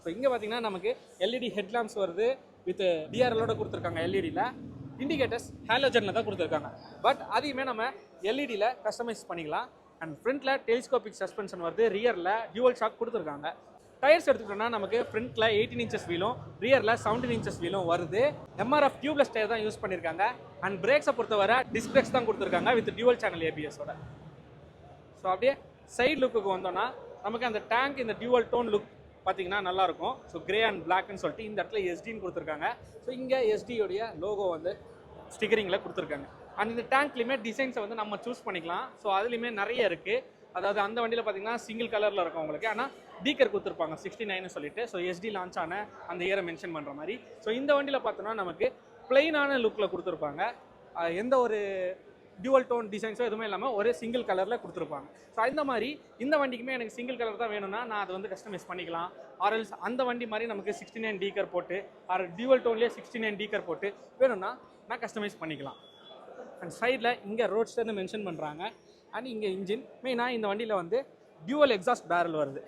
So இங்கே பார்த்தீங்கன்னா நமக்கு எல்இடி ஹெட்லாம்ப்ஸ் வருது வித் டிஆர்எலோட கொடுத்துருக்காங்க. எல்இடியில் இண்டிகேட்டர்ஸ் ஹாலோஜனில் தான் கொடுத்துருக்காங்க. பட் அதையுமே நம்ம எல்இடியில் கஸ்டமைஸ் பண்ணிக்கலாம். அண்ட் ஃப்ரண்ட்டில் டெலிஸ்கோபிக் சஸ்பென்ஷன் வருது, ரியரில் டியூவல் ஷாக் கொடுத்துருக்காங்க. டயர்ஸ் எடுத்துக்கிட்டோம்னா நமக்கு ஃப்ரண்ட்டில் 18 இன்ச்சஸ் வீலும் ரியரில் 17 இன்ச்சஸ் வீலும் வருது. எம்ஆர்எஃப் டியூப்லெஸ் டயர் தான் யூஸ் பண்ணியிருக்காங்க. அண்ட் பிரேக்ஸை பொறுத்தவரை டிஸ்க் பிரேக்ஸ் தான் கொடுத்துருக்காங்க வித் டியூவல் சேனல் ஏபிஎஸோட. ஸோ அப்படியே சைடு லுக்குக்கு வந்தோம்னா நமக்கு அந்த டேங்க் இந்த டியூவல் டோன் லுக் பார்த்தீங்கன்னா நல்லாயிருக்கும். ஸோ கிரே அண்ட் பிளாக்னு சொல்லிட்டு இந்த இடத்துல எஸ்டின்னு கொடுத்துருக்காங்க. ஸோ இங்கே எஸ்டியோடைய லோகோ வந்து ஸ்டிக்கரிங்கில் கொடுத்துருக்காங்க. அண்ட் இந்த டேங்க்லையுமே டிசைன்ஸை வந்து நம்ம சூஸ் பண்ணிக்கலாம். ஸோ அதுலேயுமே நிறைய இருக்குது. அதாவது அந்த வண்டியில் பார்த்தீங்கன்னா சிங்கிள் கலரில் இருக்கும் உங்களுக்கு, ஆனால் டீக்கர் கொடுத்துருப்பாங்க 69 சொல்லிட்டு. ஸோ எஸ்டி லான்ச் ஆன அந்த இயரை மென்ஷன் பண்ணுற மாதிரி. ஸோ இந்த வண்டியில் பார்த்தோன்னா நமக்கு பிளெயினான லுக்கில் கொடுத்துருப்பாங்க. எந்த ஒரு டியூவல் டோன் டிசைன்ஸோ எதுவுமே இல்லாமல் ஒரே சிங்கிள் கலரில் கொடுத்துருப்பாங்க. ஸோ இந்த மாதிரி இந்த வண்டிக்குமே எனக்கு சிங்கிள் கலர் தான் வேணும்னா நான் அதை வந்து கஸ்டமைஸ் பண்ணிக்கலாம். ஆர்எல்ஸ் அந்த வண்டி மாதிரி நமக்கு 69 டீக்கர் போட்டு டியூவல் டோன்லேயே 69 டீக்கர் போட்டு வேணும்னா நான் கஸ்டமைஸ் பண்ணிக்கலாம். அண்ட் சைடில் இங்கே ரோட்ஸ்டர்னு மென்ஷன் பண்ணுறாங்க. அண்ட் இங்கே இன்ஜின் மெயினாக இந்த வண்டியில் வந்து டியூவல் எக்ஸாஸ்ட் பேரல் வருது.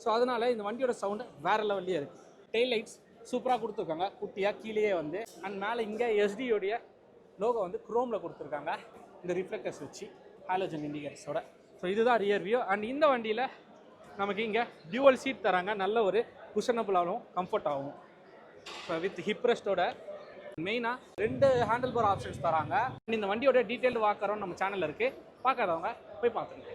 ஸோ அதனால் இந்த வண்டியோட சவுண்டு வேறு லெவல்லையே இருக்குது. டெய்ல் லைட்ஸ் சூப்பராக கொடுத்துருக்காங்க, குட்டியாக கீழேயே வந்து. அண்ட் மேலே இங்கே எஸ்டியோடைய லோகோ வந்து குரோமில் கொடுத்துருக்காங்க இந்த ரிஃப்ளெக்டர்ஸ் வச்சு ஹாலோஜன் இண்டிகேட்டர்ஸோட. ஸோ இதுதான் ரியர் வியூ. அண்ட் இந்த வண்டியில் நமக்கு இங்கே டியூவல் சீட் தராங்க, நல்ல ஒரு குஷனபுளாகவும் கம்ஃபர்ட் ஆகும். ஸோ வித் ஹிப் ரெஸ்ட்டோட மெயினாக 2 ஹேண்டில் பார் ஆப்ஷன்ஸ் தராங்க. இந்த வண்டியோட டீட்டெயில்டு வாக்கரும் நம்ம சேனலில் இருக்குது, பார்க்காதவங்க போய் பார்த்துருங்க.